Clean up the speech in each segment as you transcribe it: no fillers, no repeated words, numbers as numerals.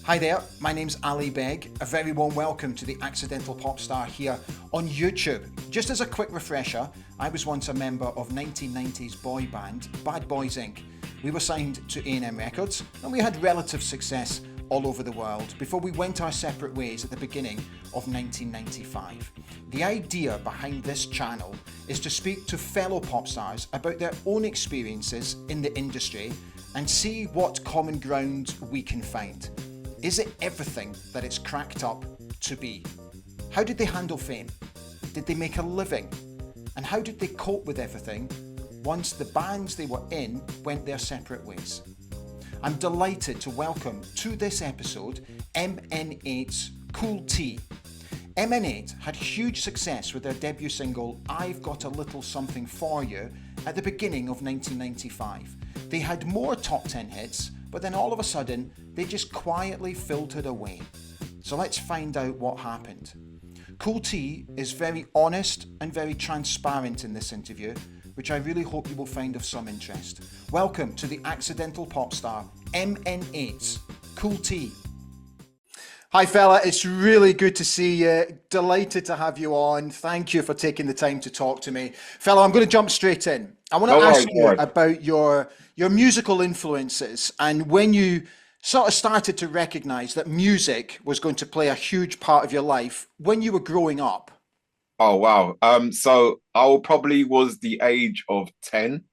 Hi there, my name's Ali Beg. A very warm welcome to the Accidental Pop Star here on YouTube. Just as a quick refresher, I was once a member of 1990s boy band Bad Boys Inc. We were signed to A&M Records and we had relative success all over the world before we went our separate ways at the beginning of 1995. The idea behind this channel is to speak to fellow pop stars about their own experiences in the industry and see what common ground we can find. Is it everything that it's cracked up to be? How did they handle fame? Did they make a living? And how did they cope with everything once the bands they were in went their separate ways? I'm delighted to welcome to this episode MN8's Kule T. MN8 had huge success with their debut single I've Got a Little Something For You at the beginning of 1995. They had more top 10 hits, but then all of a sudden, they just quietly filtered away. So let's find out what happened. Kule T is very honest and very transparent in this interview, which I really hope you will find of some interest. Welcome to the Accidental Pop Star, MN8's Kule T. Hi fella, it's really good to see you. Delighted to have you on. Thank you for taking the time to talk to me. Fella, I'm going to jump straight in. I want to ask you about your musical influences and when you sort of started to recognize that music was going to play a huge part of your life when you were growing up. Oh wow. So I probably was the age of 10.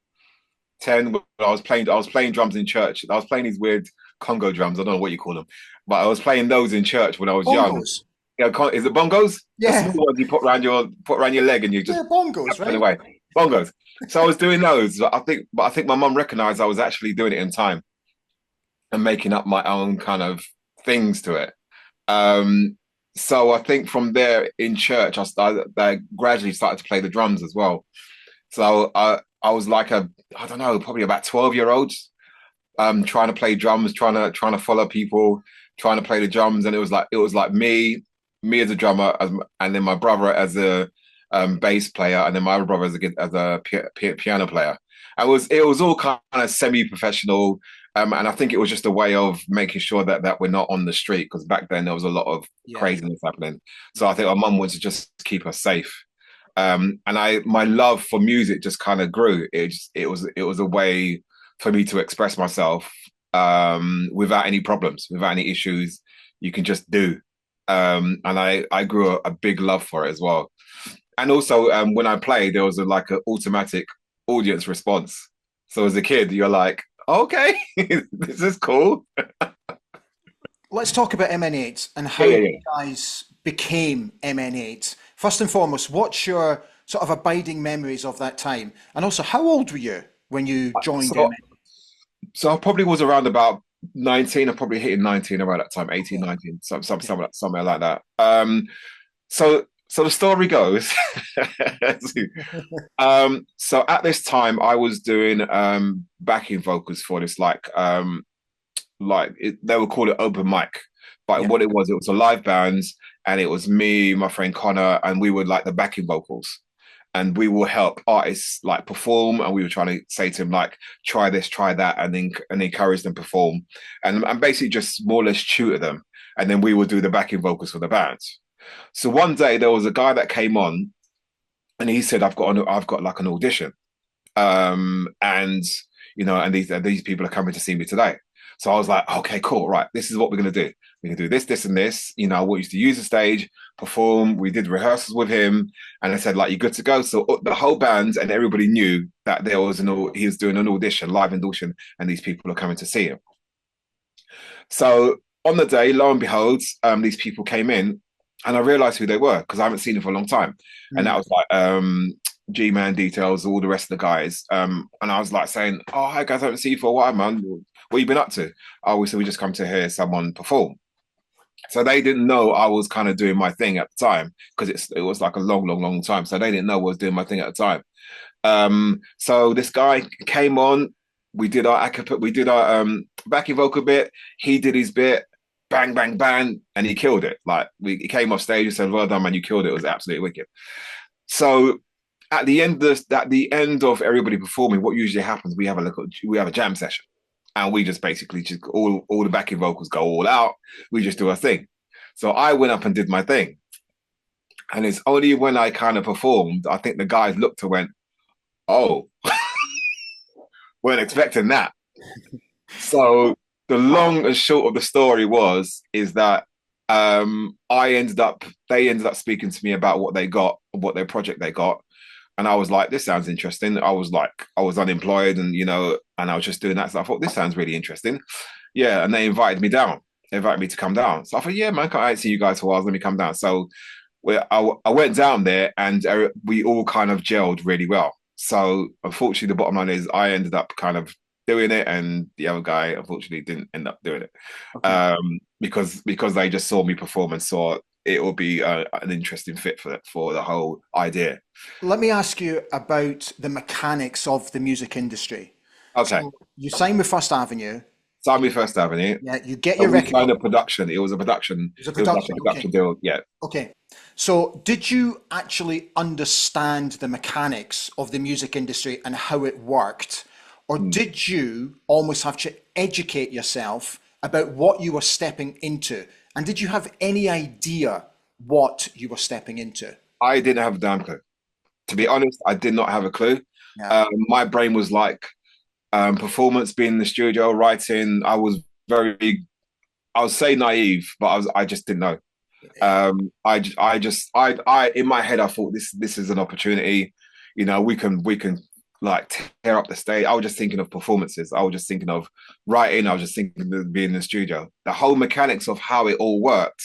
10 when I was playing drums in church. I was playing these weird Congo drums. I don't know what you call them, but I was playing those in church when I was young. Bongos. Yeah, is it bongos? Yeah. The small ones you put around your leg and you just Bongos, right? Anyway, bongos. So I was doing those. I think my mum recognized I was actually doing it in time and making up my own kind of things to it. So I think from there in church, I gradually started to play the drums as well. So I was like I don't know, probably about 12-year-old, trying to play drums, trying to follow people, trying to play the drums, and it was like me as a drummer, and then my brother as a bass player, and then my other brother as a piano player. It was all kind of semi-professional, and I think it was just a way of making sure that we're not on the street, because back then there was a lot of craziness happening. So I think our mum wanted to just keep us safe. And my love for music just kind of grew. It was a way for me to express myself without any problems, without any issues. You can just do. And I grew a big love for it as well. And also when I played, there was like an automatic audience response. So as a kid, you're like, okay, this is cool. Let's talk about MN8 and how you guys became MN8. First and foremost, what's your sort of abiding memories of that time? And also, how old were you when you joined MN8? So I probably was around about 19. I probably hitting 19 around that time, 18, 19, something like that. So the story goes, so at this time I was doing backing vocals for this they would call it open mic, but what it was a live band, and it was me, my friend Connor, and we were like the backing vocals, and we will help artists like perform, and we were trying to say to them like, try this, try that, and then encourage them perform, and basically just more or less tutor them, and then we would do the backing vocals for the band. So one day there was a guy that came on, and he said, I've got like an audition, and these people are coming to see me today. So I was like, okay, cool, right, this is what we're gonna do. We can do this, this, and this. I want you to use the stage, perform. We did rehearsals with him, and I said, like, you're good to go. So the whole band and everybody knew that he was doing an audition, live audition, and these people are coming to see him. So on the day, lo and behold, these people came in, and I realized who they were because I haven't seen them for a long time. And that was like G-Man Details, all the rest of the guys. And I was like saying, oh, hi guys, I haven't seen you for a while, man. What you been up to? Oh, we just come to hear someone perform. So they didn't know I was kind of doing my thing at the time, because it was like a long time. So they didn't know I was doing my thing at the time. So this guy came on. We did our backing vocal bit. He did his bit. Bang, bang, bang, and he killed it. Like he came off stage and said, "Well done, man, you killed it. It was absolutely wicked." So at the end of everybody performing, what usually happens, we have a jam session, and we just basically just all the backing vocals go all out. We just do our thing. So I went up and did my thing, and it's only when I kind of performed, I think the guys looked and went, "Oh, weren't expecting that." So the long and short of the story is that they ended up speaking to me about what they got, what their project they got. And I was like, this sounds interesting. I was unemployed and, and I was just doing that. So I thought, this sounds really interesting. Yeah. And they invited me down. They invited me to come down. So I thought, yeah, man, I ain't seen you guys for a while. Let me come down. So I went down there and we all kind of gelled really well. So unfortunately, the bottom line is I ended up kind of doing it, and the other guy unfortunately didn't end up doing it, Okay. because they just saw me perform and saw it will be an interesting fit for the whole idea. Let me ask you about the mechanics of the music industry. Okay, So you sign with First Avenue, Sammy First Avenue. yeah, you get So your we record. signed a production. It was a production. It was a It was like a production. Okay. production deal. Yeah. Okay. So did you actually understand the mechanics of the music industry and how it worked? Or Mm. did you almost have to educate yourself about what you were stepping into? And did you have any idea what you were stepping into? I didn't have a damn clue. To be honest, I did not have a clue. Yeah. My brain was like performance, being in the studio, writing. I would say naive, but I just didn't know. In my head, I thought this is an opportunity. We can like tear up the stage. I was just thinking of performances. I was just thinking of writing. I was just thinking of being in the studio. The whole mechanics of how it all worked.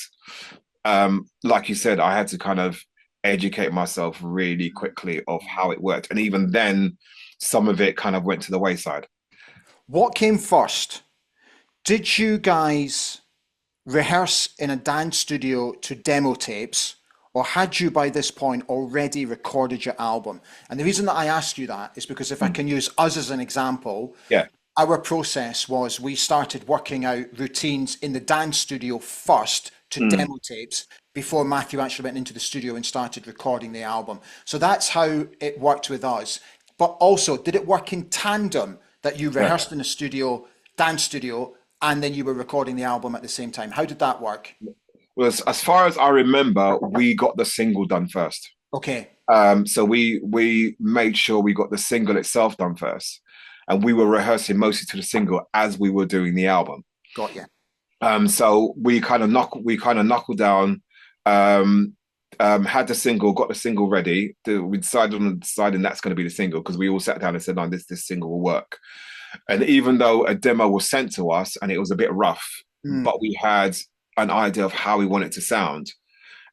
Like you said, I had to kind of educate myself really quickly of how it worked, and even then, some of it kind of went to the wayside. What came first? Did you guys rehearse in a dance studio to demo tapes, or had you by this point already recorded your album? And the reason that I ask you that is because if I Mm. can use us as an example, Yeah, our process was we started working out routines in the dance studio first to mm. demo tapes before Matthew actually went into the studio and started recording the album. So that's how it worked with us. But also, did it work in tandem that you Yeah. rehearsed in a studio, dance studio, and then you were recording the album at the same time? How did that work? Well, as far as I remember, we got the single done first. Okay, So we made sure we got the single itself done first, and we were rehearsing mostly to the single as we were doing the album. got you. So we kind of knuckled down, um, had the single, got the single ready. We decided on deciding that's going to be the single because we all sat down and said, "No, this single will work." And even though a demo was sent to us and it was a bit rough, Hmm, but we had an idea of how we want it to sound,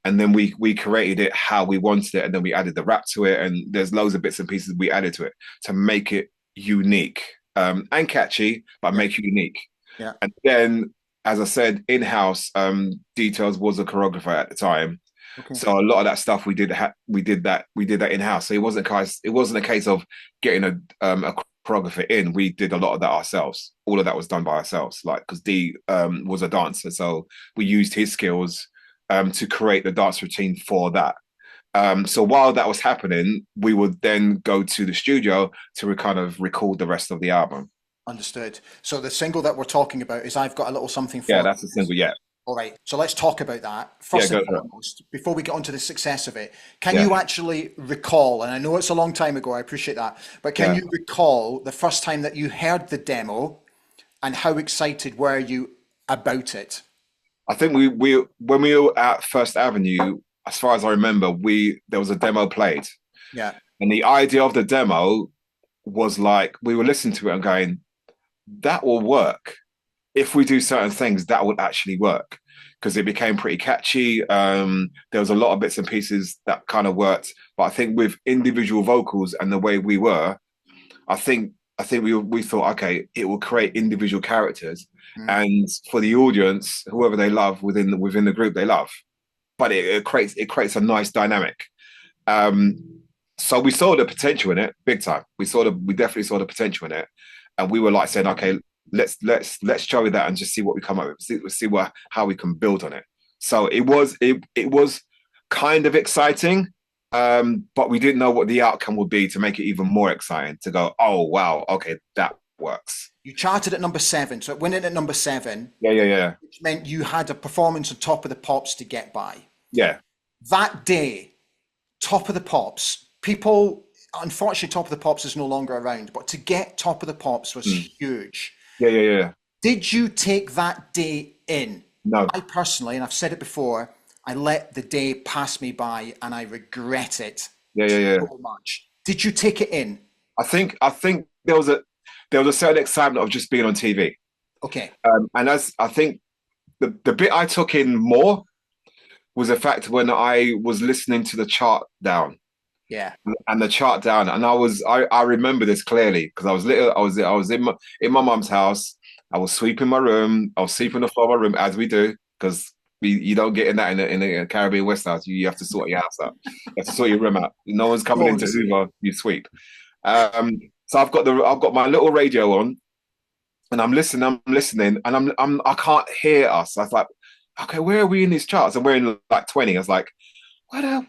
and then we created it how we wanted it, and then we added the rap to it, and there's loads of bits and pieces we added to it to make it unique, and catchy, but yeah, make it unique. yeah. And then, as I said, in-house, Details was a choreographer at the time, Okay. so a lot of that stuff we did that in-house. So it wasn't a case of getting a choreographer in. We did a lot of that ourselves. All of that was done by ourselves, like because D was a dancer, so we used his skills to create the dance routine for that. So while that was happening, we would then go to the studio to kind of record the rest of the album. Understood. So the single that we're talking about is I've Got a Little Something Yeah, for that's a You. single. Yeah, All right, so let's talk about that. yeah, First and go for it. foremost, before we get on to the success of it, can Yeah, you actually recall, and I know it's a long time ago, I appreciate that, but can yeah. you recall the first time that you heard the demo and how excited were you about it? I think we when we were at First Avenue, as far as I remember, we there was a demo played, Yeah, and the idea of the demo was like we were listening to it and going, that will work if we do certain things. That would actually work because it became pretty catchy. There was a lot of bits and pieces that kind of worked, but I think with individual vocals and the way we were, I think we thought, okay, it will create individual characters, mm, and for the audience, whoever they love within the group, they love. But it creates a nice dynamic. Um, so we saw the potential in it big time. We definitely saw the potential in it, and we were like saying, okay, let's show you that and just see what we come up with, see how we can build on it. So it was kind of exciting, But we didn't know what the outcome would be to make it even more exciting. To go, oh wow, okay, that works. You charted at number 7, so it went in at number 7, Yeah, yeah, yeah, which meant you had a performance on Top of the Pops to get by. yeah. That day, Top of the Pops, people, unfortunately, Top of the Pops is no longer around, but to get Top of the Pops was Mm. huge. Yeah, yeah, yeah. Did you take that day in? No. I personally, and I've said it before, I let the day pass me by and I regret it Yeah, yeah, yeah. so much. Did you take it in? I think there was a certain excitement of just being on TV. Okay. And as I think the bit I took in more was the fact when I was listening to the chart down Yeah. and the chart down, and I remember this clearly because I was little. I was in my mum's house. I was sweeping my room. I was sweeping the floor of my room as we do because you don't get in that in a Caribbean West house. You have to sort your house out. You have to sort your room out. No one's coming into Course. Hoover. You sweep. So I've got my little radio on and I'm listening, and I can't hear us. I was like, okay, where are we in these charts? And we're in like 20. I was like,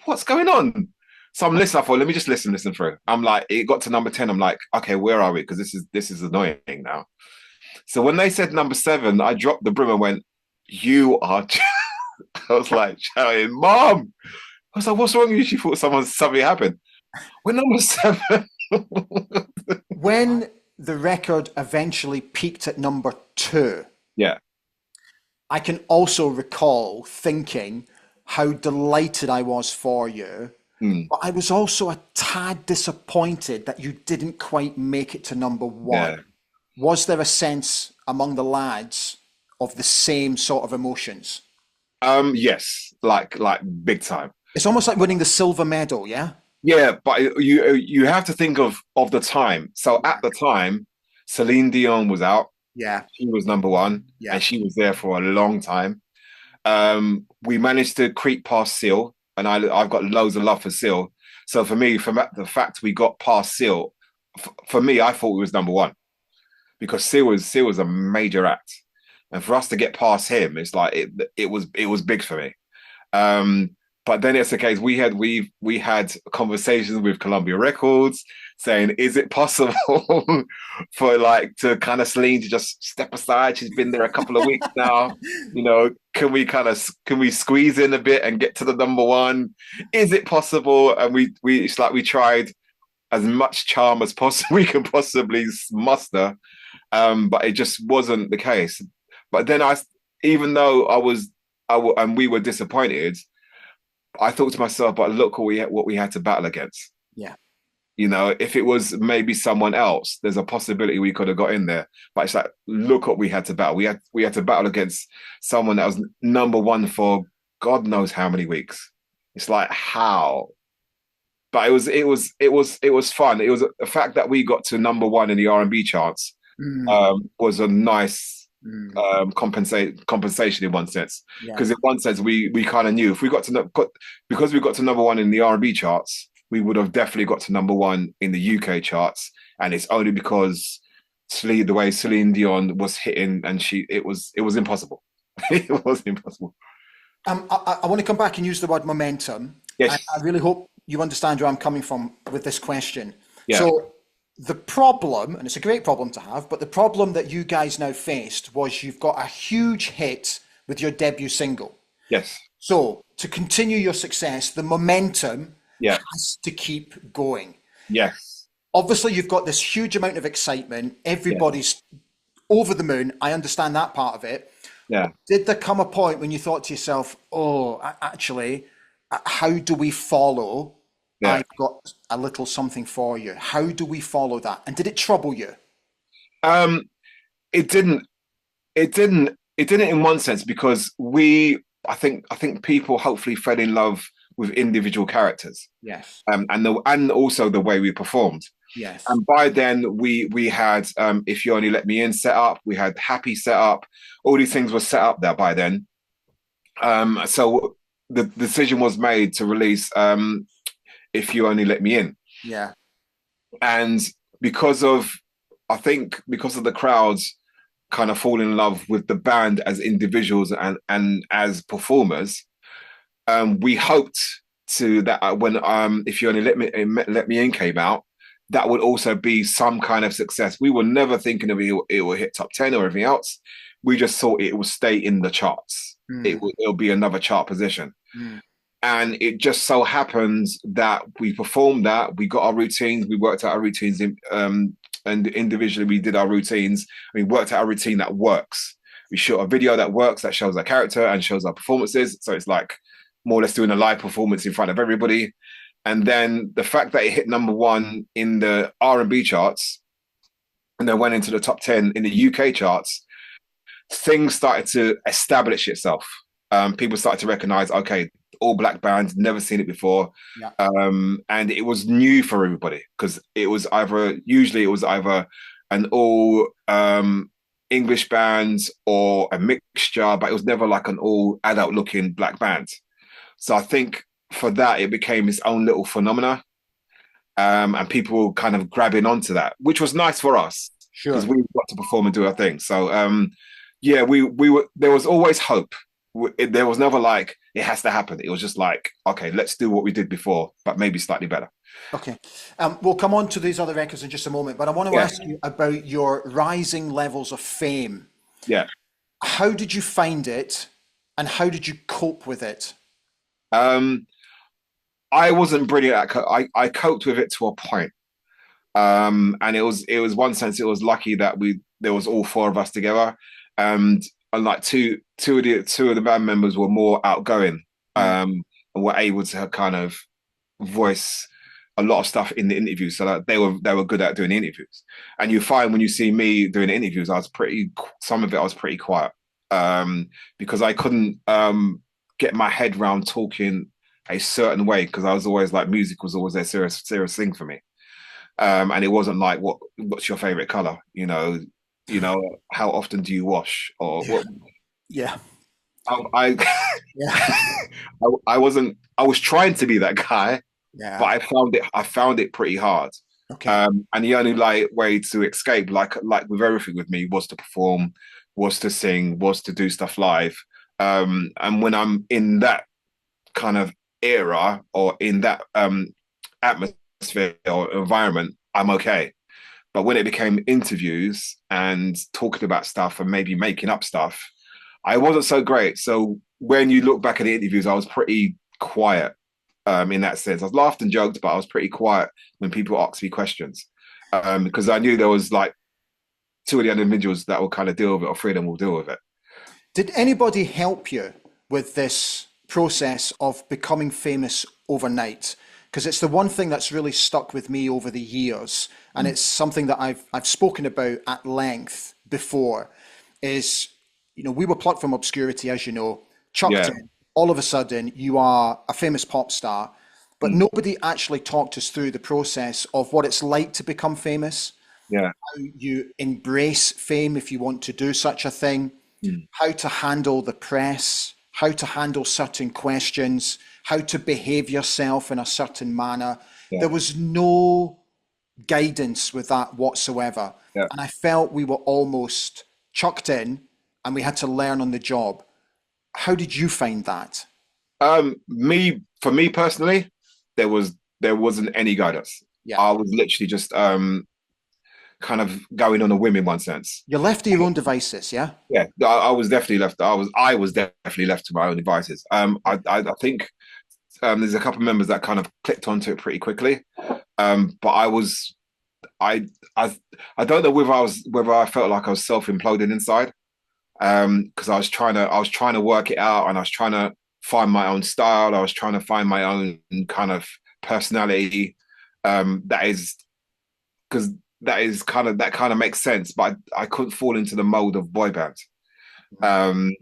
what's going on? So I'm listening. I thought, let me just listen through. I'm like, it got to number 10. I'm like, okay, where are we? Because this is annoying now. So when they said number 7, I dropped the broom and went, you are. I was like shouting, Mom. I was like, what's wrong with you? She thought something happened. We're number 7. When the record eventually peaked at number 2, Yeah. I can also recall thinking how delighted I was for you, Mm, but I was also a tad disappointed that you didn't quite make it to number yeah. 1. Was there a sense among the lads of the same sort of emotions? Yes, like big time. It's almost like winning the silver medal, yeah? Yeah, but you have to think of the time. So at the time, Celine Dion was out. Yeah, She was number 1, yeah. and she was there for a long time. We managed to creep past Seal, and I've got loads of love for Seal. So for me, from the fact we got past Seal, for me, I thought we was number 1 because Seal was a major act, and for us to get past him, it's like it was big for me. Um, but then it's the case we had conversations with Columbia Records saying, is it possible for like to kind of Celine to just step aside? She's been there a couple of weeks now. Can we squeeze in a bit and get to the number 1? Is it possible? And it's like we tried as much charm as possible we could possibly muster, but it just wasn't the case. But then even though and we were disappointed, I thought to myself, but look what we had to battle against. Yeah. If it was maybe someone else, there's a possibility we could have got in there. But it's like, look what we had to battle. We had to battle against someone that was number 1 for God knows how many weeks. It's like how. But it was fun. It was the fact that we got to number 1 in the R&B charts Mm, was a nice mm, compensation in one sense, yeah. because in one sense we kind of knew if we because we got to number 1 in the R&B charts, we would have definitely got to number 1 in the UK charts, and it's only because the way Celine Dion was hitting, and it was impossible. It was impossible. I want to come back and use the word momentum. I Yes. really hope you understand where I'm coming from with this question. Yeah. So, the problem, and it's a great problem to have, but the problem that you guys now faced was you've got a huge hit with your debut single. Yes. So, to continue your success, the momentum Yeah. has to keep going. Yes. Obviously, you've got this huge amount of excitement. Yeah. Everybody's over the moon. I understand that part of it. Yeah. Did there come a point when you thought to yourself, oh, actually, how do we follow? Yeah. I've got a little something for you. How do we follow that? And did it trouble you? Um, it didn't. It didn't in one sense because I think people hopefully fell in love with individual characters, Yes. and also the way we performed. Yes. And by then we had If You Only Let Me In set up, we had Happy set up, all these things were set up there by then. So the decision was made to release If You Only Let Me In. Yeah. And because of because of the crowds kind of fall in love with the band as individuals and as performers, we hoped to that when if you only let me in came out, that would also be some kind of success. We were never thinking of it will hit top 10 or everything else. We just thought it would stay in the charts. Mm, It'll be another chart position. mm, And it just so happens that we performed that. We got our routines. We worked out our routines and individually we did our routines. We worked out a routine that works. We shot a video that works, that shows our character and shows our performances. So it's like more or less doing a live performance in front of everybody. And then the fact that it hit number one in the R&B charts and then went into the top 10 in the UK charts, things started to establish itself. People started to recognize, okay, all black bands, never seen it before. yeah. And it was new for everybody because usually it was either an all English band or a mixture, but it was never like an all adult looking black band. So I think for that, it became its own little phenomena. And people were kind of grabbing onto that, which was nice for us because Sure. we got to perform and do our thing. So yeah, we were. There was always hope. There was never like it has to happen. It was just like, okay, let's do what we did before, but maybe slightly better. Okay. We'll come on to these other records in just a moment, but I want to Yeah, ask you about your rising levels of fame. yeah. How did you find it and how did you cope with it? Um, I wasn't brilliant at. I coped with it to a point. And it was one sense it was lucky that we there was all four of us together, and like two of the band members were more outgoing, Mm, and were able to kind of voice a lot of stuff in the interviews, so that they were good at doing interviews. And you find when you see me doing interviews, some of it I was pretty quiet, because I couldn't get my head around talking a certain way because I was always like music was always a serious thing for me. And it wasn't like what's your favorite color, how often do you wash or yeah. what. Yeah. I Yeah. I wasn't. I was trying to be that guy, but Yeah. I found it pretty hard. Okay. And the only like way to escape, like with everything with me, was to perform, was to sing, was to do stuff live. And when I'm in that kind of era or in that atmosphere or environment, I'm okay. But when it became interviews and talking about stuff and maybe making up stuff, I wasn't so great. So when you look back at the interviews, I was pretty quiet, in that sense. I laughed and joked, but I was pretty quiet when people asked me questions, because I knew there was like two of the other individuals that will kind of deal with it, or three of them will deal with it. Did anybody help you with this process of becoming famous overnight? Because it's the one thing that's really stuck with me over the years, and Mm. it's something that I've spoken about at length before. Is we were plucked from obscurity, as you know, chucked Yeah. in. All of a sudden, you are a famous pop star, but Mm. nobody actually talked us through the process of what it's like to become famous, Yeah. you embrace fame if you want to do such a thing, Mm. how to handle the press, how to handle certain questions, how to behave yourself in a certain manner. Yeah. There was no guidance with that whatsoever. Yeah. And I felt we were almost chucked in and we had to learn on the job. How did you find that? For me personally, there wasn't any guidance. Yeah. I was literally just kind of going on a whim in one sense. You're left to your own devices, yeah? Yeah, I was definitely left. I was definitely left to my own devices. I think there's a couple of members that kind of clicked onto it pretty quickly. But I I I don't know whether I felt like I was self imploding inside. Because I was trying to work it out, and I was trying to find my own style. I was trying to find my own kind of personality. That is because that kind of makes sense, but I couldn't fall into the mold of boy bands. Um,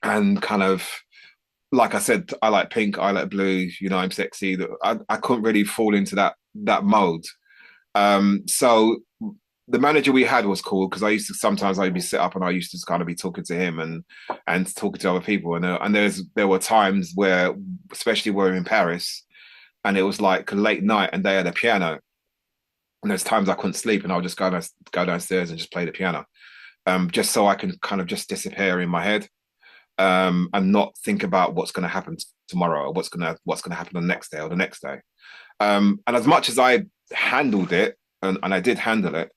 and kind of like I said, I like pink, I like blue. I'm sexy. I couldn't really fall into that mold. So the manager we had was cool because I'd be set up and I used to kind of be talking to him and talking to other people, and there were times where, especially where we were in Paris, and it was like late night and they had a piano, and there's times I couldn't sleep and I would just go downstairs and just play the piano, just so I can kind of just disappear in my head. and not think about what's going to happen tomorrow or what's gonna happen the next day or the next day. And as much as I handled it, and I did handle it,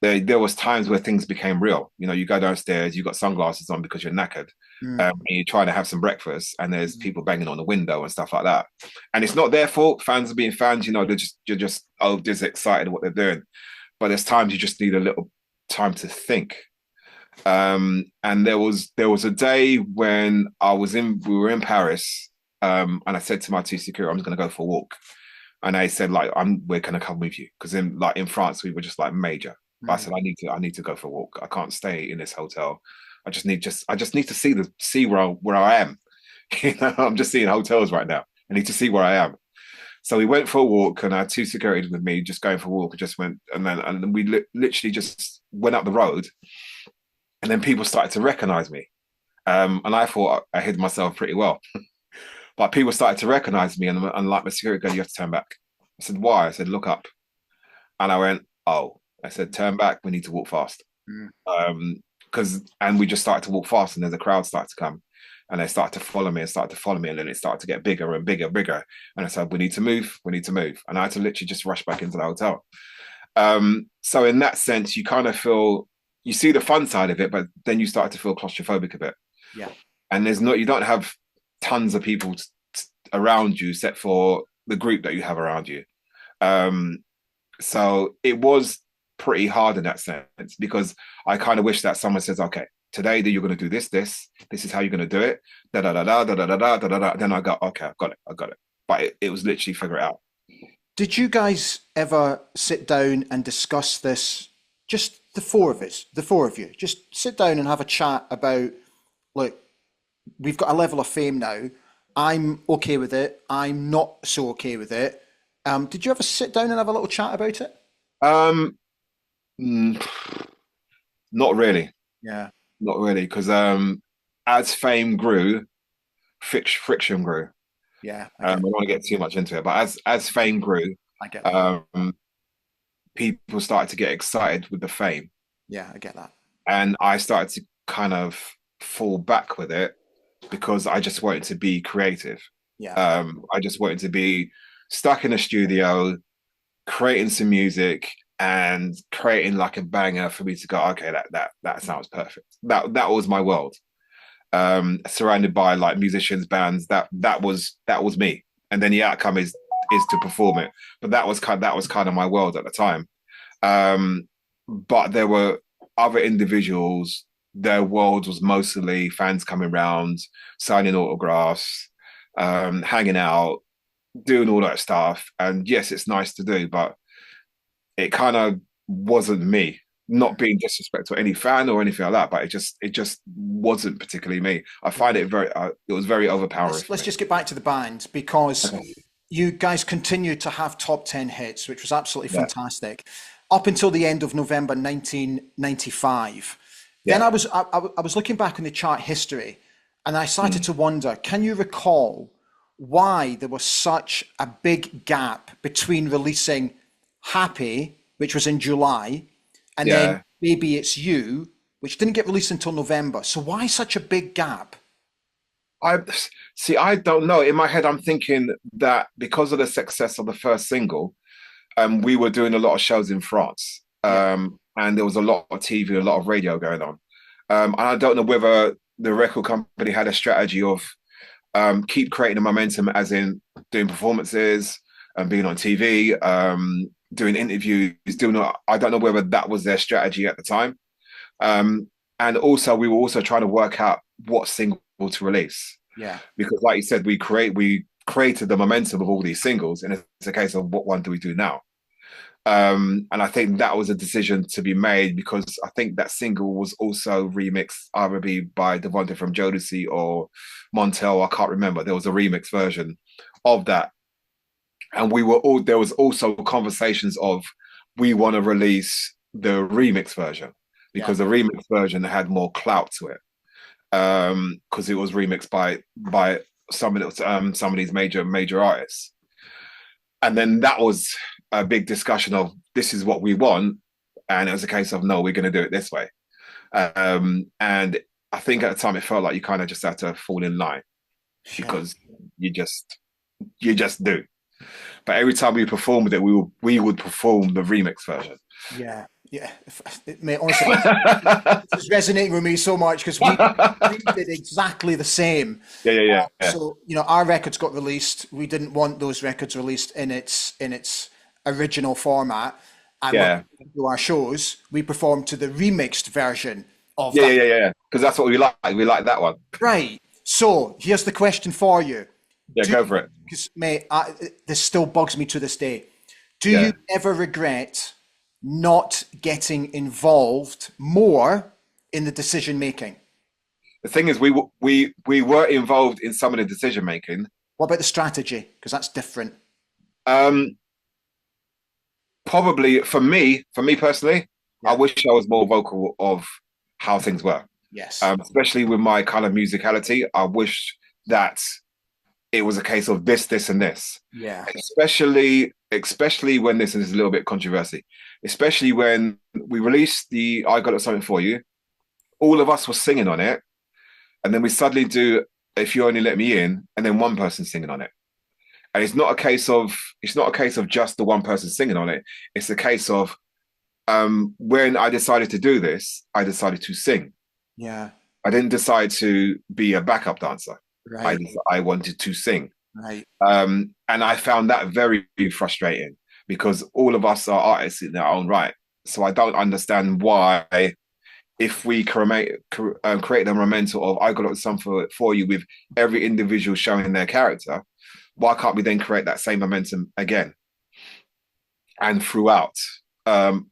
there was times where things became real. You know, you go downstairs, you got sunglasses on because you're knackered, Mm. and you're trying to have some breakfast, and there's people banging on the window and stuff like that. And it's not their fault. Fans are being fans. You know, you're just just excited at what they're doing. But there's times you just need a little time to think. And there was a day when we were in Paris, and I said to my two security, I'm just gonna go for a walk. And they said, like, we're gonna come with you. Because in France we were just like major. But I Mm. said, I need to go for a walk. I can't stay in this hotel. I just need to see where I am. You know, I'm just seeing hotels right now. I need to see where I am. So we went for a walk, and I had two security with me, just going for a walk. I just went, and then we literally just went up the road, and then people started to recognize me. And I thought I hid myself pretty well, but people started to recognize me, and like the security guard, you have to turn back. I said, why? I said, look up, and I went, oh. I said, turn back. We need to walk fast. Mm. And we just started to walk fast, and then the crowd started to come, and they started to follow me and started to follow me, and then it started to get bigger and bigger and bigger. And I said, we need to move. We need to move. And I had to literally just rush back into the hotel. So in that sense, you kind of feel, you see the fun side of it, but then you start to feel claustrophobic a bit. Yeah. And you don't have tons of people around you except for the group that you have around you. Um, so it was pretty hard in that sense, because I kind of wish that someone says, okay, today that you're going to do this is how you're going to do it, da da da da da da da da da. Then I go, okay, I got it. But it was literally figure it out. Did you guys ever sit down and discuss this? Just the four of us, the four of you, just sit down and have a chat about, look, we've got a level of fame now. I'm okay with it. I'm not so okay with it. Did you ever sit down and have a little chat about it? Um, mm, Not really, Yeah. not really, because as fame grew, friction grew. Yeah, I I get, don't want to get too much into it, but as fame grew, I get that. um, people started to get excited with the fame, Yeah, I get that. and I started to kind of fall back with it because I just wanted to be creative. Yeah. I just wanted to be stuck in a studio, creating some music and creating like a banger for me to go, okay, that sounds perfect. That was my world. Surrounded by like musicians, bands. That was me. And then the outcome is to perform it. But that was kind of my world at the time. But there were other individuals. Their world was mostly fans coming around, signing autographs, hanging out, doing all that stuff. And yes, it's nice to do, but it kind of wasn't me. Not being disrespectful to any fan or anything like that, but it just wasn't particularly me. I find it was very overpowering Let's for let's me. just get back to the band because Okay. you guys continued to have top 10 hits, which was absolutely Yeah, fantastic, up until the end of November 1995. Then yeah. I was looking back on the chart history, and I started Mm. to wonder, can you recall why there was such a big gap between releasing Happy, which was in July, and then Yeah. Baby It's You, which didn't get released until November? So why such a big gap? I see. I don't know. In my head, I'm thinking that because of the success of the first single, we were doing a lot of shows in France, Yeah. and there was a lot of TV, a lot of radio going on. And I don't know whether the record company had a strategy of keep creating a momentum, as in doing performances and being on TV, doing interviews, doing. I don't know whether that was their strategy at the time. Um, and also, we were also trying to work out what single to release, Yeah. because, like you said, we created the momentum of all these singles, and it's a case of what one do we do now. And I think that was a decision to be made, because I think that single was also remixed either by Devonte from Jodeci or Montel. I can't remember. There was a remix version of that, and there was also conversations of, we want to release the remix version Yeah. because the remix version had more clout to it, because it was remixed by some of these major artists. And then that was a big discussion of, this is what we want, and it was a case of, no, we're going to do it this way. And I think at the time it felt like you kind of just had to fall in line Yeah. because you just you just do. But every time we performed it, we would perform the remix version. Yeah, yeah. Mate, honestly, this is resonating with me so much because we did exactly the same. Yeah, yeah, yeah, yeah, So, our records got released. We didn't want those records released in its original format. And when yeah, we do our shows, we perform to the remixed version of yeah, that. yeah, yeah, yeah. Because that's what we like. We like that one. Right. So, here's the question for you. Yeah, Do go for it. Because, mate, this still bugs me to this day. Do you Yeah. ever regret not getting involved more in the decision making? The thing is, we were involved in some of the decision making. What about the strategy? Because that's different. Um, Probably for me personally, I Yeah. wish I was more vocal of how things were. Yes. Especially with my kind of musicality, I wish that it was a case of this, this, and this. Yeah. Especially when this is a little bit controversy. Especially when we released the "I Got Something for You," all of us were singing on it, and then we suddenly do "If You Only Let Me In," and then one person singing on it. And it's not a case of just the one person singing on it. It's a case of when I decided to do this, I decided to sing. Yeah. I didn't decide to be a backup dancer. I Right. I wanted to sing, Right. and I found that very frustrating because all of us are artists in their own right. So I don't understand why, if we create the momentum of "I got something for you" with every individual showing their character, why can't we then create that same momentum again and throughout? Um,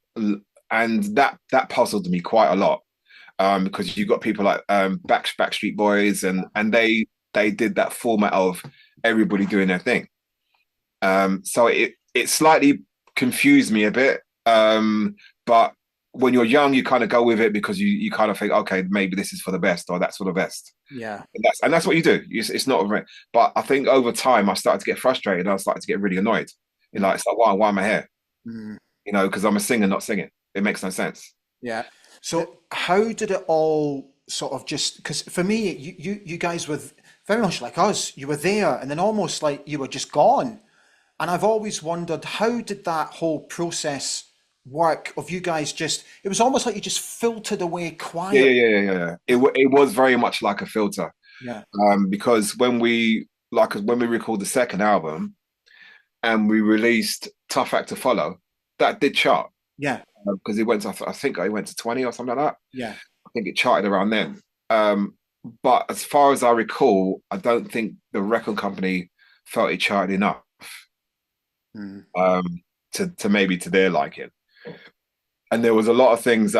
and that puzzled me quite a lot because you got people like Backstreet Boys, and they did that format of everybody doing their thing. So it slightly confused me a bit. But when you're young, you kind of go with it because you kind of think, okay, maybe this is for the best or that's for the best. Yeah. And that's what you do. It's not, but I think over time I started to get frustrated. I started to get really annoyed. Mm. It's like, why am I here? Mm. Because I'm a singer, not singing. It makes no sense. Yeah. So how did it all sort of just, because for me, you guys were very much like us. You were there and then almost like you were just gone. And I've always wondered, how did that whole process work of you guys just, it was almost like you just filtered away Yeah, yeah, quiet. yeah, yeah, yeah. It was very much like a filter. Yeah. Because when we recorded the second album and we released Tough Act to Follow, that did chart Yeah. because it went to, I think it went to 20 or something like that. Yeah. I think it charted around then. But as far as I recall, I don't think the record company felt it charted enough Mm. um, to maybe to their liking. And there was a lot of things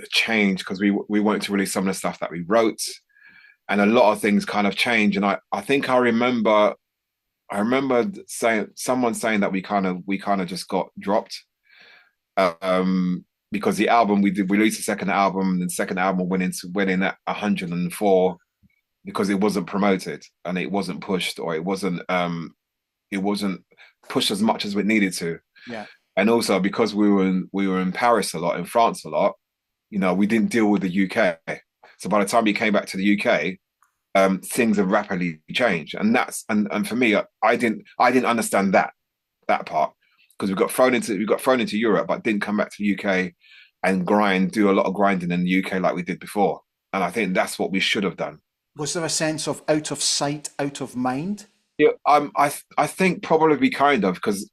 changed because we wanted to release some of the stuff that we wrote, and a lot of things kind of changed. And I think I remember saying someone saying that we kind of just got dropped because the album we did release the second album, and the second album went in at 104 because it wasn't promoted and it wasn't pushed, or it wasn't pushed as much as it needed to. Yeah. And also because we were in Paris a lot, in France a lot, we didn't deal with the UK. So by the time we came back to the UK, things have rapidly changed, and for me, I didn't understand that part because we got thrown into Europe, but didn't come back to the UK and do a lot of grinding in the UK like we did before. And I think that's what we should have done. Was there a sense of out of sight, out of mind? Yeah, I think probably kind of because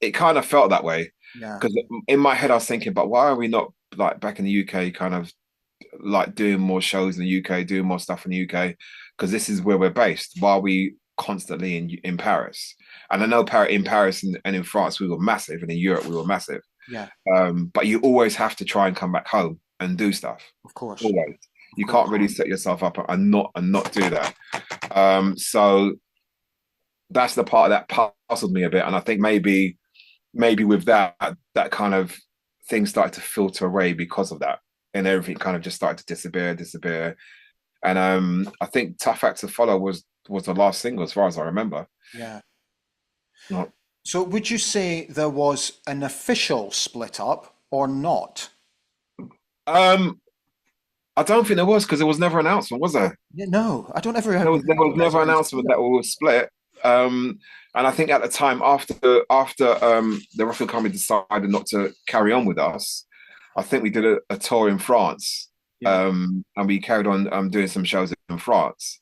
it kind of felt that way. Yeah. Because in my head, I was thinking, but why are we not like back in the UK, kind of like doing more shows in the UK, doing more stuff in the UK? Because this is where we're based. Why are we constantly in Paris? And I know in Paris and in France we were massive, and in Europe we were massive. Yeah. But you always have to try and come back home and do stuff. Of course. Always. Of You can't course. really set yourself up and not do that. So that's the part that puzzled me a bit, and I think maybe with that kind of thing started to filter away because of that, and everything kind of just started to disappear. And I think Tough Act to Follow was the last single as far as I remember. Yeah. Not- So would you say there was an official split up or not? I don't think there was because there was never an announcement, was there? Yeah, no, I don't ever remember There was you guys never an announcing announcement either. that we were split. And I think at the time after the record company decided not to carry on with us, I think we did a tour in France. Yeah, And we carried on doing some shows in France.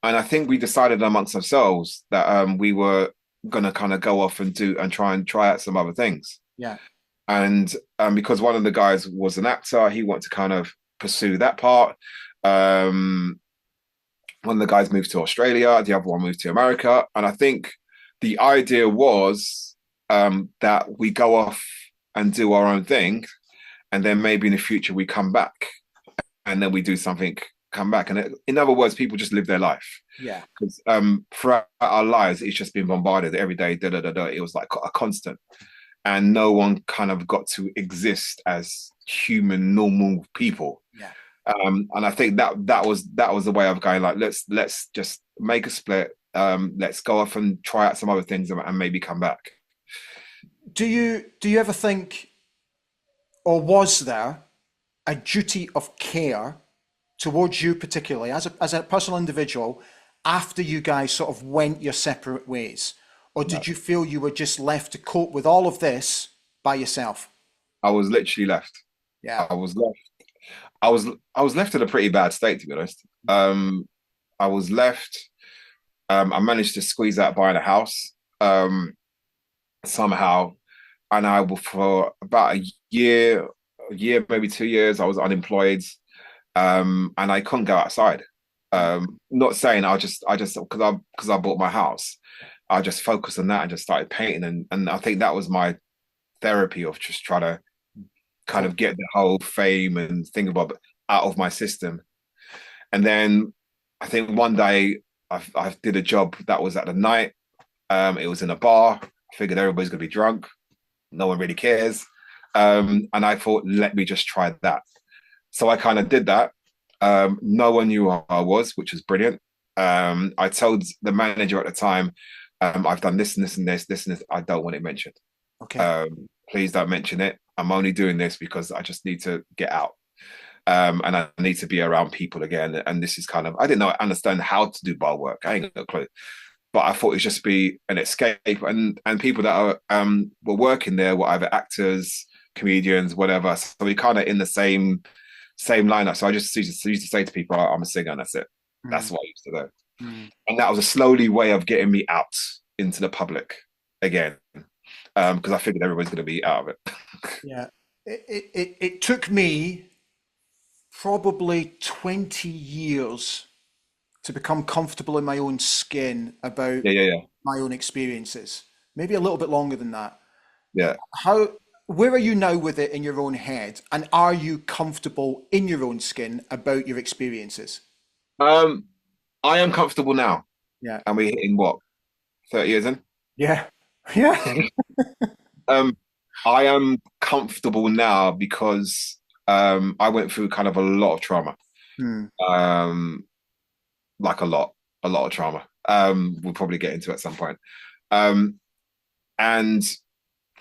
And I think we decided amongst ourselves that we were gonna kind of go off and do and try out some other things. yeah, And because one of the guys was an actor, he wanted to kind of pursue that part. Um, one of the guys moved to Australia, the other one moved to America. And I think the idea was that we go off and do our own thing. And then maybe in the future we come back and then we do something, come back. And in other words, people just live their life. yeah. Because throughout our lives, it's just been bombarded every day. Da, da, da, da. It was like a constant. And no one kind of got to exist as human, normal people. Yeah. And I think that was the way of going. Like, let's just make a split. Let's go off and try out some other things and maybe come back. Do you ever think, or was there a duty of care towards you particularly as a personal individual after you guys sort of went your separate ways? Or No, did you feel you were just left to cope with all of this by yourself? I was literally left. Yeah. I was left. I was left in a pretty bad state, to be honest. I was left. I managed to squeeze out buying a house somehow, and for about a year maybe 2 years, I was unemployed, and I couldn't go outside. Mm. Not saying I just because I bought my house, I just focused on that and just started painting, and I think that was my therapy of just trying to kind Cool. of get the whole fame and thing about out of my system. And then I think one day I did a job that was at the night. It was in a bar. I figured everybody's gonna be drunk. No one really cares. And I thought, let me just try that. So I kind of did that. No one knew who I was, which was brilliant. I told the manager at the time, I've done this and this and this and this. I don't want it mentioned. Okay. Please don't mention it. I'm only doing this because I just need to get out. And I need to be around people again. And this is kind of, I didn't know, I understand how to do bar work. I ain't got a clue. But I thought it'd just be an escape. And people that were working there were either actors, comedians, whatever. So we kind of in the same lineup. So I just used to say to people, I'm a singer and that's it. Mm, That's what I used to do. mm. And that was a slowly way of getting me out into the public again. Because I figured everybody's going to be out of it. Yeah. It took me probably 20 years to become comfortable in my own skin about Yeah, yeah, yeah. my own experiences. Maybe a little bit longer than that. Yeah. How, where are you now with it in your own head? And are you comfortable in your own skin about your experiences? Um, I am comfortable now. Yeah. And we're hitting what, 30 years in? Yeah. Yeah. Um, I am comfortable now because I went through kind of a lot of trauma. Hmm. Um, like a lot of trauma. We'll probably get into it at some point. Um, and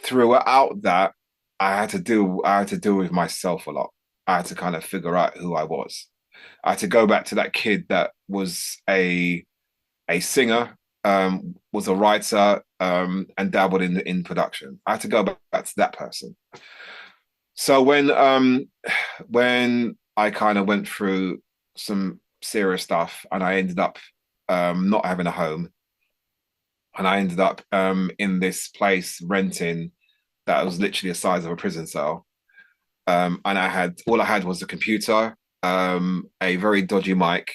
throughout that, I had to deal with myself a lot. I had to kind of figure out who I was. I had to go back to that kid that was a singer, was a writer, and dabbled in production. I had to go back to that person. So when I kind of went through some serious stuff and I ended up not having a home and I ended up in this place renting that was literally the size of a prison cell. And all I had was a computer, a very dodgy mic,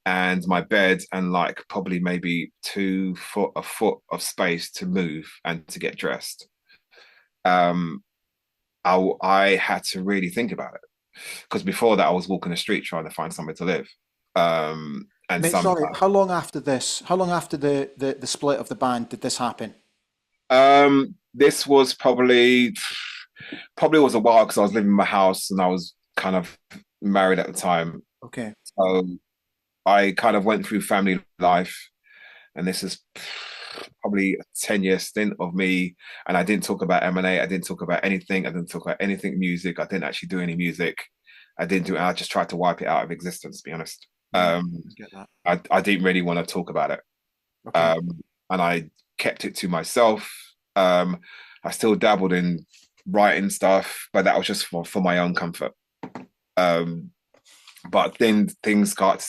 and my bed, and like probably maybe a foot of space to move and to get dressed. Um, I had to really think about it because before that I was walking the street trying to find somewhere to live. And Mate, sorry, sometimes how long after this, how long after the split of the band did this happen? this was probably was a while because I was living in my house and I was kind of married at the time. Okay. So I kind of went through family life, and this is probably a 10-year stint of me. And I didn't talk about M&A. I didn't talk about anything. I didn't talk about anything music. I didn't actually do any music. I didn't do it. I just tried to wipe it out of existence, to be honest. Yeah, I get that. I didn't really want to talk about it. Okay. And I kept it to myself. I still dabbled in writing stuff, but that was just for my own comfort. Um, but then things got,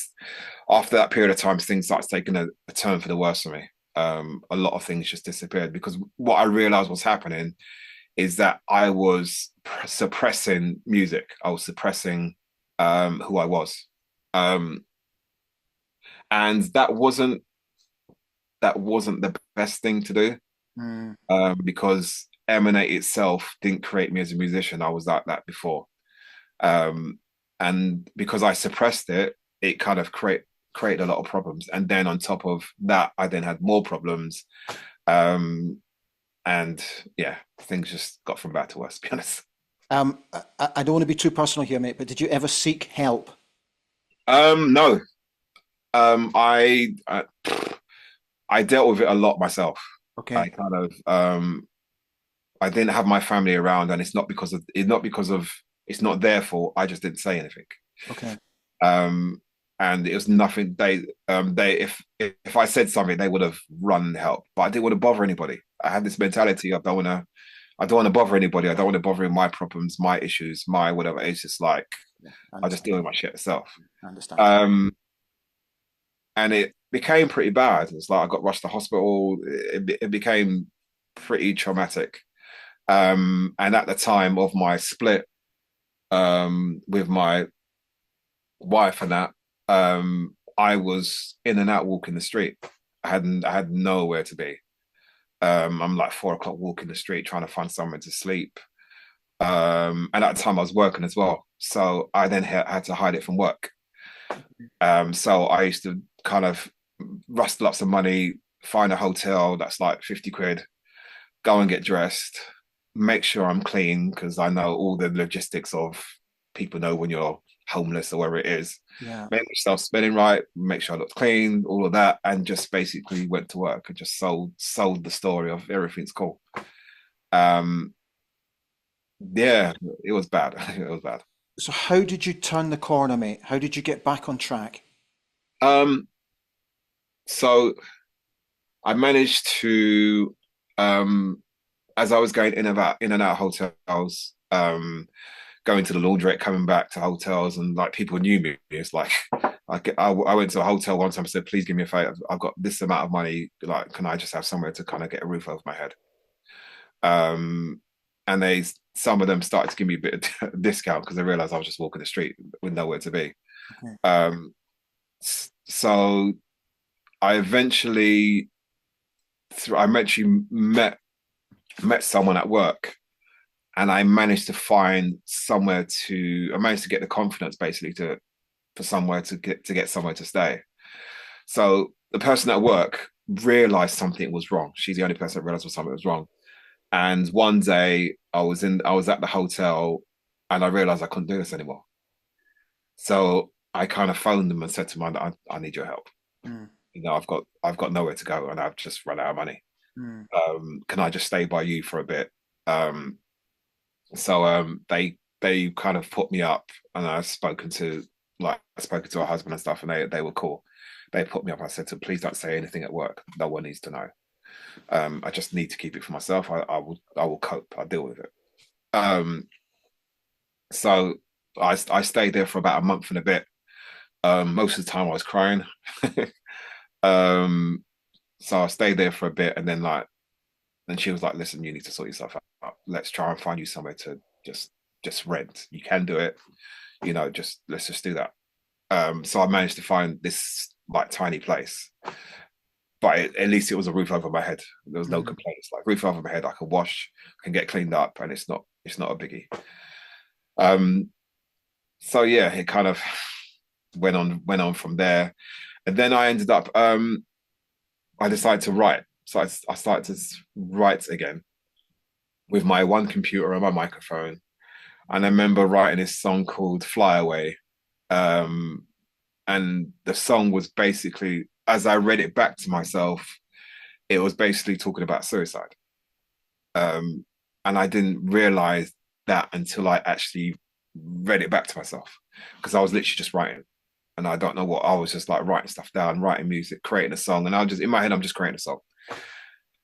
after that period of time, things started taking a turn for the worse for me. A lot of things just disappeared because what I realized was happening is that I was suppressing music. I was suppressing who I was. Um, and that wasn't the best thing to do, Mm, because M&8 itself didn't create me as a musician. I was like that before. Um, and because I suppressed it, it kind of created a lot of problems. And then on top of that, I then had more problems. Um, and yeah, things just got from bad to worse, to be honest. I don't want to be too personal here, mate, but did you ever seek help? No, I dealt with it a lot myself. I Okay. kind of I didn't have my family around, and it's not their fault. I just didn't say anything. Okay. Um, and it was nothing. They if I said something, they would have run help, but I didn't want to bother anybody. I had this mentality. I don't want to bother anybody. I don't want to bother with my problems, my issues, my whatever. It's just like Yeah, I I just understand. deal with my shit myself. I understand. Um, and it became pretty bad. It's like I got rushed to hospital. It became pretty traumatic. And at the time of my split with my wife and that, I was in and out walking the street. I had nowhere to be. I'm like 4 o'clock walking the street trying to find somewhere to sleep. And at the time I was working as well. So I then had to hide it from work. So I used to kind of rustle up some money, find a hotel that's like 50 quid, go and get dressed, make sure I'm clean because I know all the logistics of people know when you're homeless or wherever it is. Yeah. Make myself smelling right, make sure I look clean, all of that, and just basically went to work and just sold the story of everything's cool. Um, yeah, it was bad. It was bad. So how did you turn the corner, mate? How did you get back on track? Um, so I managed to, as I was going in and out of hotels, going to the laundrette, coming back to hotels, and like people knew me. It's like I went to a hotel one time and said, "Please give me a favor. I've got this amount of money. Like, can I just have somewhere to kind of get a roof over my head?" Um, and some of them started to give me a bit of discount because they realized I was just walking the street with nowhere to be. Okay. Um, so I eventually, I eventually met someone at work, and I managed to find somewhere to. I managed to get the confidence basically to for somewhere to get somewhere to stay. So the person at work realized something was wrong. She's the only person that realized something was wrong. And one day I was at the hotel, and I realized I couldn't do this anymore. So I kind of phoned them and said to them, I need your help. Mm, You know, I've got nowhere to go and I've just run out of money. mm, Can I just stay by you for a bit? So they kind of put me up, and I spoken to her husband and stuff, and they were cool. They put me up. I said to them, please don't say anything at work. No one needs to know. I just need to keep it for myself. I will cope. I'll deal with it. Um, so I stayed there for about a month and a bit. Most of the time I was crying. um, so I stayed there for a bit, and then she was like, "Listen, you need to sort yourself out. Let's try and find you somewhere to just rent. You can do it. You know, just let's just do that." So I managed to find this like tiny place, but at least it was a roof over my head. There was no mm. complaints. Like roof over my head, I can wash, I can get cleaned up, and it's not a biggie. Um, so yeah, it kind of went on from there, and then I ended up. I decided to write, so I started to write again with my one computer and my microphone. And I remember writing this song called "Fly Away," um, and the song was basically, as I read it back to myself, it was basically talking about suicide. Um, and I didn't realize that until I actually read it back to myself because I was literally just writing. And I don't know what I was just like writing stuff down, writing music, creating a song, and I just in my head I'm just creating a song.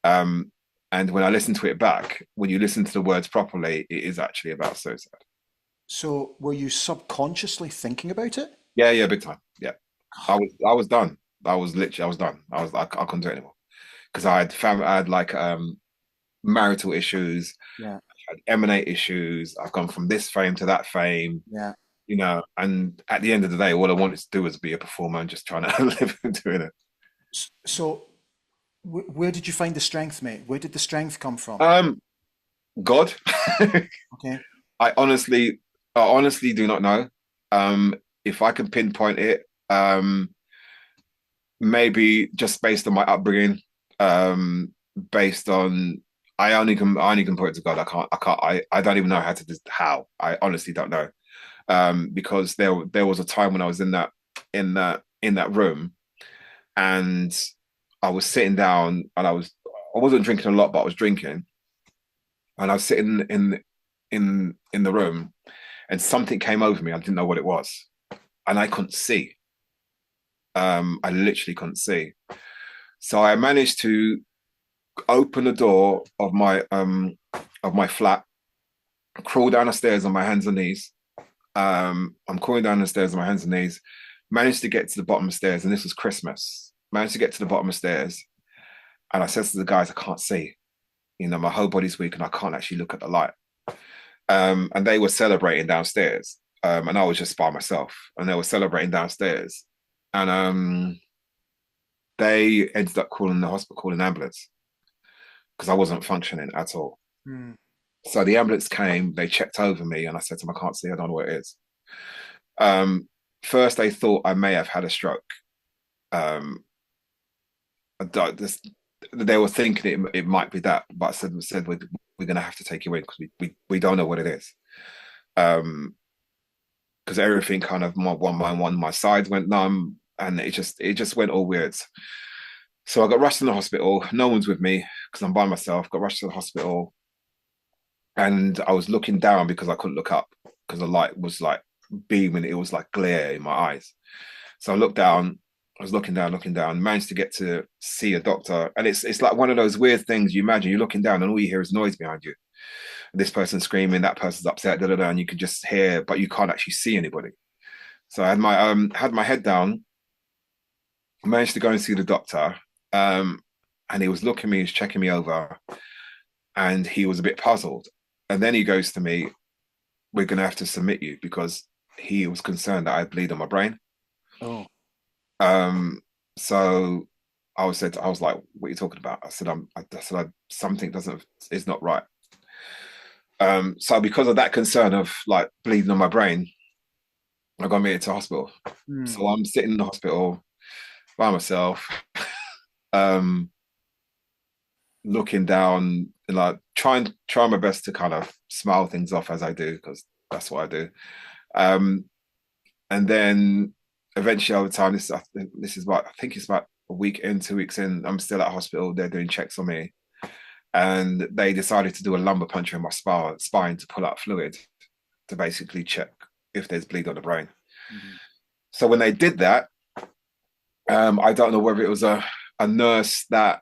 Um, and when I listen to it back, when you listen to the words properly, it is actually about suicide. So were you subconsciously thinking about it? Yeah, yeah, big time. Yeah, I was done. I was done. I couldn't do it anymore because I had like marital issues, Yeah, I had M&8 issues. I've gone from this fame to that fame, yeah. and at the end of the day, all I wanted to do was be a performer and just trying to live and doing it. So where did you find the strength, mate? Where did the strength come from? Um, God, Okay. I honestly, I honestly do not know. Um, if I can pinpoint it, maybe just based on my upbringing, based on I only can put it to God. I don't even know how to how. I honestly don't know. Because there was a time when I was in that room and I was sitting down and I wasn't drinking a lot, but I was drinking and I was sitting in the room and something came over me. I didn't know what it was, and I couldn't see. I literally couldn't see. So I managed to open the door of my flat, crawl down the stairs on my hands and knees. I'm crawling down the stairs on my hands and knees. Managed to get to the bottom of the stairs, and this was Christmas. Managed to get to the bottom of the stairs, and I said to the guys, "I can't see. My whole body's weak, and I can't actually look at the light." And they were celebrating downstairs, and I was just by myself, and they were celebrating downstairs, and they ended up calling the hospital, calling an ambulance because I wasn't functioning at all. Hmm. So the ambulance came, they checked over me, and I said to them, "I can't see. I don't know what it is." Um, First, they thought I may have had a stroke. Um, this, they were thinking it might be that, but I said we're going to have to take you in because we don't know what it is. Because everything kind of my sides went numb, and it just went all weird. So I got rushed to the hospital. No one's with me because I'm by myself. Got rushed to the hospital, and I was looking down because I couldn't look up because the light was like beaming. It was like glare in my eyes. So I looked down. I was looking down. Managed to get to see a doctor, and it's like one of those weird things. You imagine you're looking down, and all you hear is noise behind you. This person's screaming, that person's upset, da da da, and you can just hear, but you can't actually see anybody. So I had my head down, managed to go and see the doctor, um, and he was looking at me, he was checking me over, and he was a bit puzzled. And then he goes to me, "We're gonna have to submit you because he was concerned that I bleed on my brain." Oh, Um, so I was like, "What are you talking about?" I said, something doesn't is not right. So because of that concern of like bleeding on my brain, I got admitted to hospital. hmm. So I'm sitting in the hospital by myself, um, looking down and like trying my best to kind of smile things off as I do because that's what I do. Um, and then eventually over time, this is about I think it's about a week in, 2 weeks in. I'm still at hospital. They're doing checks on me, and they decided to do a lumbar puncture in my spine to pull out fluid to basically check if there's bleed on the brain. Mhm. So when they did that, I don't know whether it was a nurse that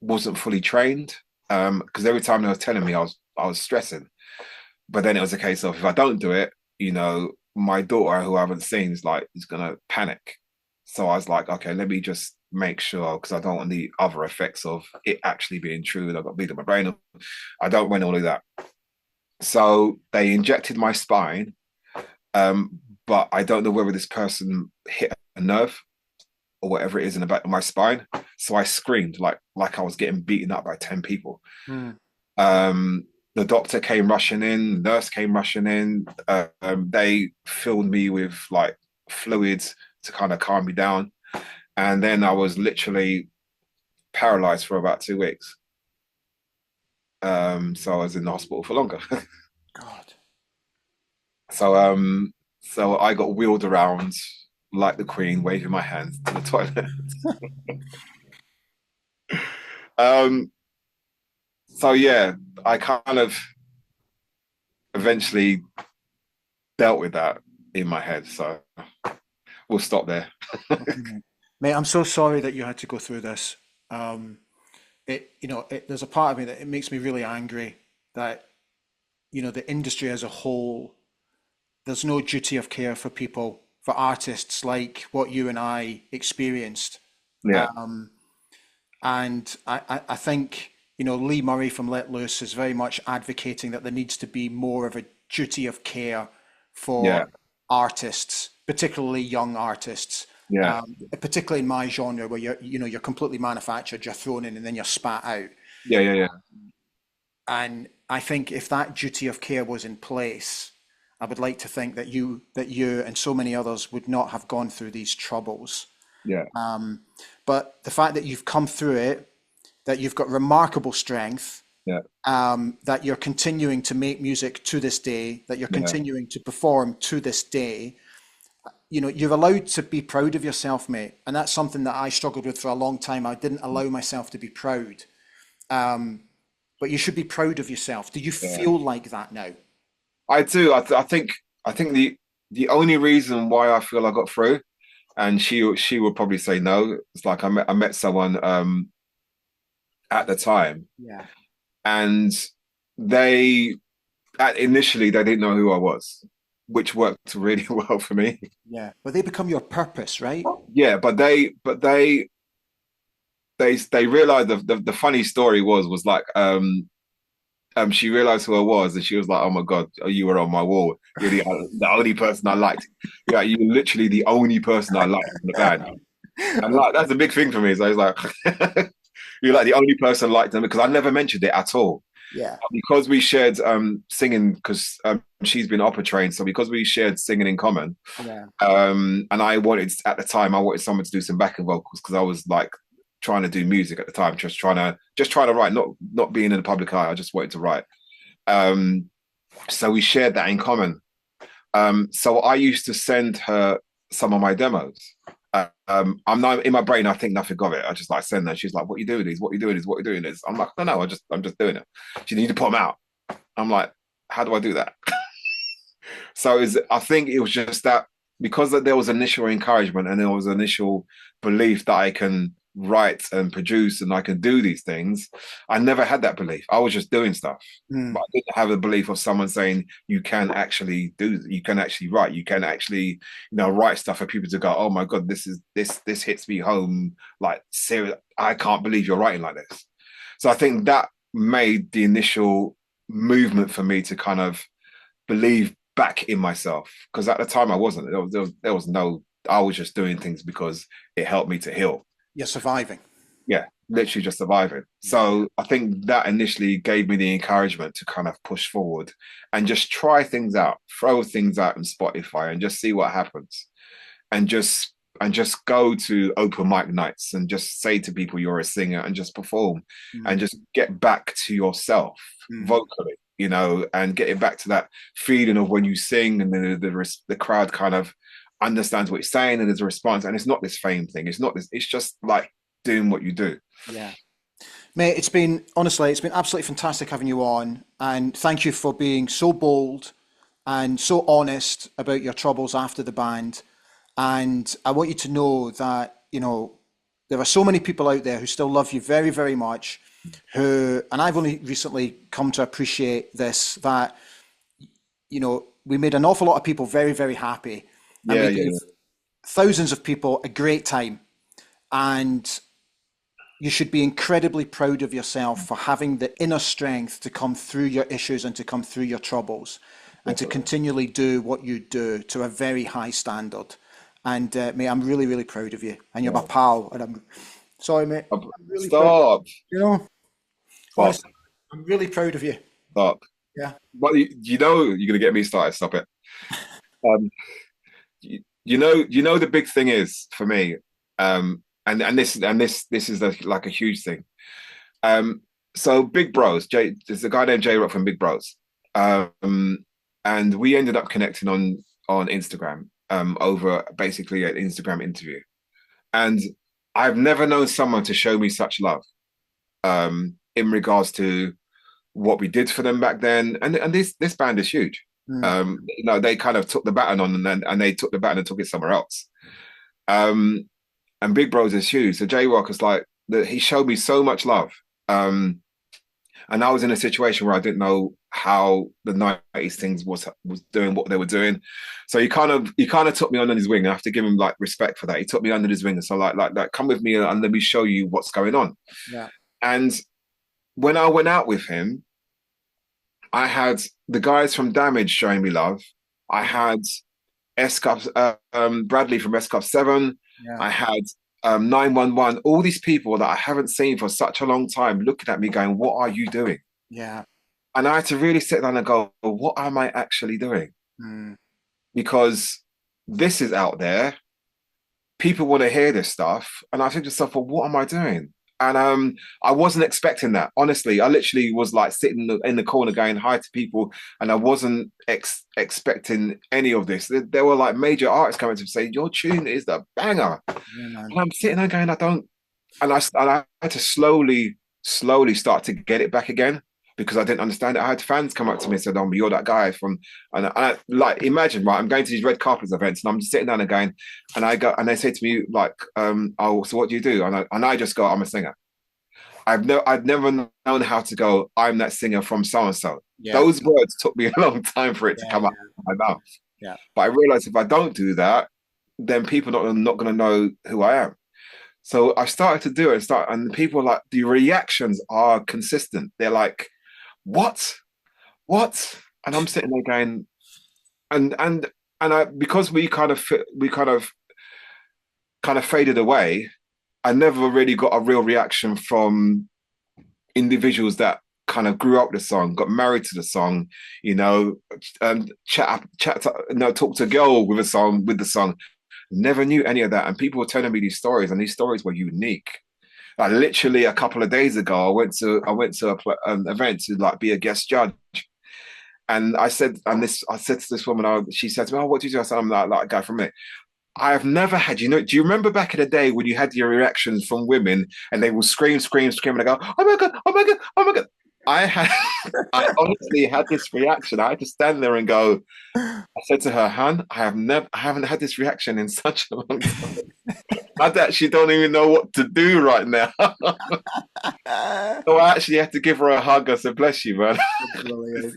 wasn't fully trained because every time they were telling me I was stressing, but then it was a case of if I don't do it, my daughter who I haven't seen is gonna panic. So I was like, okay, let me just make sure because I don't want the other effects of it actually being true that I've got bleed in my brain. I don't want all of that. So they injected my spine, but I don't know whether this person hit a nerve or whatever it is in the back of my spine. So I screamed like I was getting beaten up by 10 people. Hmm. Um, the doctor came rushing in, the nurse came rushing in. They filled me with like fluids to kind of calm me down. And then I was literally paralyzed for about 2 weeks. So I was in the hospital for longer. God. so um, so I got wheeled around like the Queen, waving my hands to the toilet. um, so yeah, I kind of eventually dealt with that in my head. So we'll stop there. Okay, mate. Mate, I'm so sorry that you had to go through this. Um, there's a part of me that it makes me really angry that, the industry as a whole, there's no duty of care for people, for artists like what you and I experienced. Yeah, And I think, Lee Murray from Let Loose is very much advocating that there needs to be more of a duty of care yeah, for artists, particularly young artists, yeah, particularly in my genre where you're completely manufactured, you're thrown in and then you're spat out. yeah, yeah, yeah, And I think if that duty of care was in place, I would like to think that you and so many others would not have gone through these troubles. yeah, But the fact that you've come through it, that you've got remarkable strength, yeah, that you're continuing to make music to this day, that you're yeah, continuing to perform to this day, you're allowed to be proud of yourself, mate. And that's something that I struggled with for a long time. I didn't allow myself to be proud. But you should be proud of yourself. Do you yeah. feel like that now? I do. I think the only reason why I feel I got through, and she would probably say no. It's like I met someone at the time, Yeah. and they initially they didn't know who I was, which worked really well for me. Yeah. But they become your purpose, right? Yeah, but they realized the funny story was like she realized who I was, and she was like, "Oh my God, you were on my wall. You're the only person I liked. Yeah, you're literally the only person I liked in the band." And like that's a big thing for me. So I was like, "You're like the only person I liked them," because I never mentioned it at all. Yeah. Because we shared singing, because she's been opera trained, so because we shared singing in common, Yeah. and I wanted at the time I wanted someone to do some backing vocals because I was like trying to do music at the time, just trying to write, not being in the public eye. I just wanted to write. Um, so we shared that in common. So I used to send her some of my demos. I'm not in my brain. I think nothing of it. I just like send her. She's like, "What are you doing? These? What are you doing? This? What are you doing? This?" I'm like, "No, no. I'm just doing it." She need to put them out. I'm like, "How do I do that?" So I think it was just that because there was initial encouragement and there was initial belief that I can write and produce and I can do these things. I never had that belief. I was just doing stuff. But Mm. I didn't have a belief of someone saying you can actually you can actually write, you can actually, write stuff for people to go, "Oh my God, this hits me home. Like, serious, I can't believe you're writing like this." So I think that made the initial movement for me to kind of believe back in myself, because at the time I wasn't. There was no. I was just doing things because it helped me to heal. You're surviving. Yeah, literally just surviving. So I think that initially gave me the encouragement to kind of push forward and just try things out, throw things out on Spotify and just see what happens. And just go to open mic nights and just say to people you're a singer and just perform and Mm. just get back to yourself Mm. vocally, and getting back to that feeling of when you sing and the crowd kind of understands what you're saying and there's a response, and it's not this fame thing, it's just like doing what you do. Yeah. Mate, it's been absolutely fantastic having you on, and thank you for being so bold and so honest about your troubles after the band. And I want you to know that, there are so many people out there who still love you very, very much, and I've only recently come to appreciate this, that, we made an awful lot of people very, very happy, and Yeah, we yeah, gave yeah, thousands of people a great time. And you should be incredibly proud of yourself for having the inner strength to come through your issues and to come through your troubles and to definitely. continually do what you do to a very high standard. And mate, I'm really, really proud of you. And you're my Yeah. pal. And I'm sorry, mate. I'm really proud. Stop, You know, stop, honestly, I'm really proud of you. stop. Yeah. But you know you're gonna get me started. Stop it. Um, you know the big thing is for me, and this is like a huge thing. Um, so Big Bros, there's a guy named J Rock from Big Bros, and we ended up connecting on Instagram, over basically an Instagram interview, and I've never known someone to show me such love, in regards to what we did for them back then, and this band is huge. Mm. They kind of took the baton on, and they took the baton and took it somewhere else. Um, and Big Bro's is huge. So J Rock is like he showed me so much love. And I was in a situation where I didn't know how the '90s things was doing what they were doing. So he kind of took me under his wing. I have to give him like respect for that. He took me under his wing, and so like come with me and let me show you what's going on. Yeah. And when I went out with him, I had the guys from Damage showing me love. I had S Cup Bradley from S Cup 7. Yeah. I had 911. All these people that I haven't seen for such a long time looking at me going, "What are you doing?" Yeah. And I had to really sit down and go, well, "What am I actually doing?" Mm. Because this is out there. People want to hear this stuff. And I think to myself, well, what am I doing? And I wasn't expecting that. Honestly, I literally was like sitting in the corner going hi to people, and I wasn't expecting any of this. There were like major artists coming to say, "Your tune is the banger," Yeah, man. and I'm sitting there going, "I don't." And I had to slowly start to get it back again because I didn't understand it. I had fans come up to me and said, "Oh, you're that guy from," and I like imagine, right? I'm going to these red carpet events and I'm just sitting down again, and I go and they say to me like, "Oh, so what do you do?" And I just go, "I'm a singer." I've never known how to go, "I'm that singer from so and so." Yeah. Those words took me a long time for it to Yeah. come Yeah. out of my mouth. Yeah. But I realized if I don't do that, then people are not going to know who I am. So I started to do it, and people are like, the reactions are consistent. They're like, "What? What?" And I'm sitting there going, and I because we kind of faded away. I never really got a real reaction from individuals that kind of grew up with the song, got married to the song, talk to a girl with the song. Never knew any of that, and people were telling me these stories, and these stories were unique. Like literally a couple of days ago, I went to an event to like be a guest judge, and I said to this woman, she said to me, "Oh, what do you do?" I said, "I'm like a guy from it." I have never had, do you remember back in the day when you had your reactions from women and they will scream, scream, scream, and I go, "Oh my God, oh my God, oh my God." I had, I honestly had this reaction. I had to stand there and go, I said to her, "Han, I haven't had this reaction in such a long time. I actually don't even know what to do right now." So I actually had to give her a hug. I said, "Bless you, man."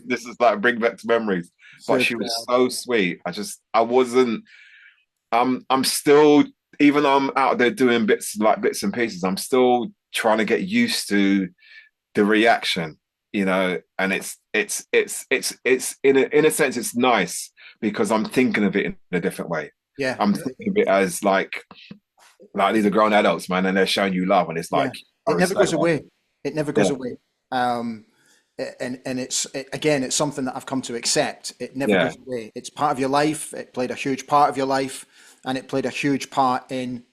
This is like bring back to memories. But So she was so sweet. I wasn't. I'm still, even though I'm out there doing bits and pieces, I'm still trying to get used to the reaction, and it's in a sense it's nice because I'm thinking of it in a different way. yeah. I'm thinking of it as like these are grown adults, man, and they're showing you love, and it's Yeah. like I It never respect goes that. away. It never Yeah, goes away. Um, and again, it's something that I've come to accept. It never yeah, goes away. It's part of your life. It played a huge part of your life, and it played a huge part in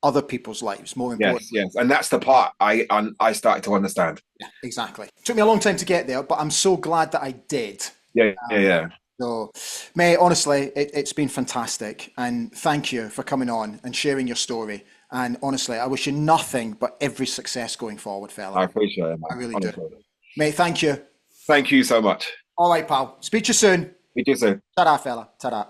other people's lives, more yes, importantly. yes, and that's the part I started to understand. Yeah, exactly. Took me a long time to get there, but I'm so glad that I did. Yeah, yeah, yeah. So, mate, honestly, it's been fantastic. And thank you for coming on and sharing your story. And honestly, I wish you nothing but every success going forward, fella. I appreciate it, I man. really do. Honestly, Mate, thank you. thank you so much. All right, pal. Speak to you soon. We do so. Ta-da, fella. Ta-da.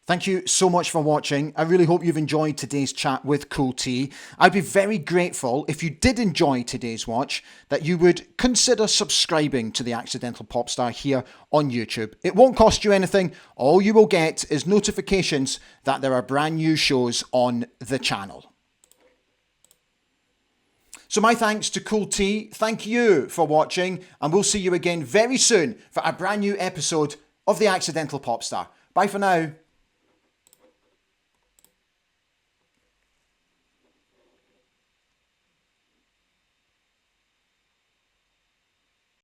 Thank you so much for watching. I really hope you've enjoyed today's chat with Kule T. I'd be very grateful if you did enjoy today's watch that you would consider subscribing to the Accidental Popstar here on YouTube. It won't cost you anything. All you will get is notifications that there are brand new shows on the channel. So my thanks to Kule T. Thank you for watching, and we'll see you again very soon for a brand new episode of the Accidental Popstar. Bye for now.